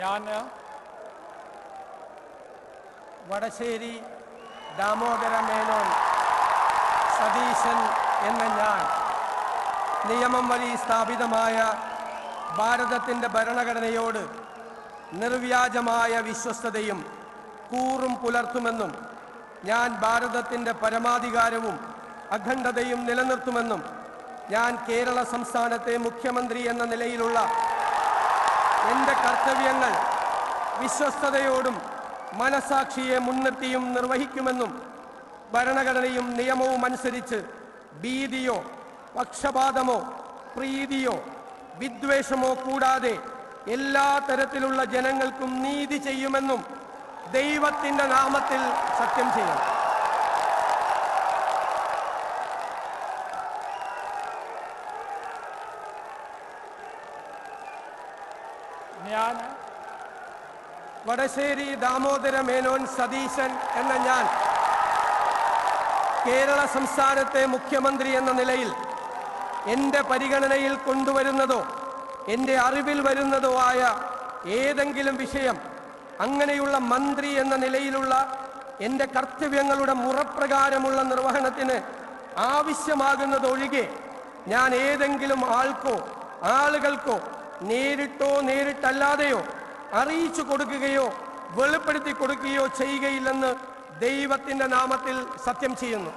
ഞാൻ വടശ്ശേരി ദാമോദര മേനോൻ സതീശൻ എന്ന ഞാൻ നിയമം വഴി സ്ഥാപിതമായ ഭാരതത്തിൻ്റെ ഭരണഘടനയോട് നിർവ്യാജമായ വിശ്വസ്തതയും കൂറും പുലർത്തുമെന്നും ഞാൻ ഭാരതത്തിൻ്റെ പരമാധികാരവും അഖണ്ഡതയും നിലനിർത്തുമെന്നും ഞാൻ കേരള സംസ്ഥാനത്തെ മുഖ്യമന്ത്രി എന്ന നിലയിലുള്ള എൻ്റെ കർത്തവ്യങ്ങൾ വിശ്വസ്തയോടും മനസാക്ഷിയെ മുൻനിർത്തിയും നിർവഹിക്കുമെന്നും ഭരണഘടനയും നിയമവും അനുസരിച്ച് ഭീതിയോ പക്ഷപാതമോ പ്രീതിയോ വിദ്വേഷമോ കൂടാതെ എല്ലാ തരത്തിലുള്ള ജനങ്ങൾക്കും നീതി ചെയ്യുമെന്നും ദൈവത്തിൻ്റെ നാമത്തിൽ സത്യം ചെയ്യും. ഞാൻ വടശ്ശേരി ദാമോദര മേനോൻ സതീശൻ എന്ന ഞാൻ കേരള സംസ്ഥാനത്തെ മുഖ്യമന്ത്രി എന്ന നിലയിൽ എൻ്റെ പരിഗണനയിൽ കൊണ്ടുവരുന്നതോ എൻ്റെ അറിവിൽ വരുന്നതോ ആയ ഏതെങ്കിലും വിഷയം അങ്ങനെയുള്ള മന്ത്രി എന്ന നിലയിലുള്ള എൻ്റെ കർത്തവ്യങ്ങളുടെ മുറപ്രകാരമുള്ള നിർവഹണത്തിന് ആവശ്യമാകുന്നതൊഴികെ ഞാൻ ഏതെങ്കിലും ആൾക്കോ ആളുകൾക്കോ നേരിട്ടോ നേരിട്ടല്ലാതെയോ അറിയിച്ചു കൊടുക്കുകയോ വെളിപ്പെടുത്തി കൊടുക്കുകയോ ചെയ്യുകയില്ലെന്ന് ദൈവത്തിൻ്റെ നാമത്തിൽ സത്യം ചെയ്യുന്നു.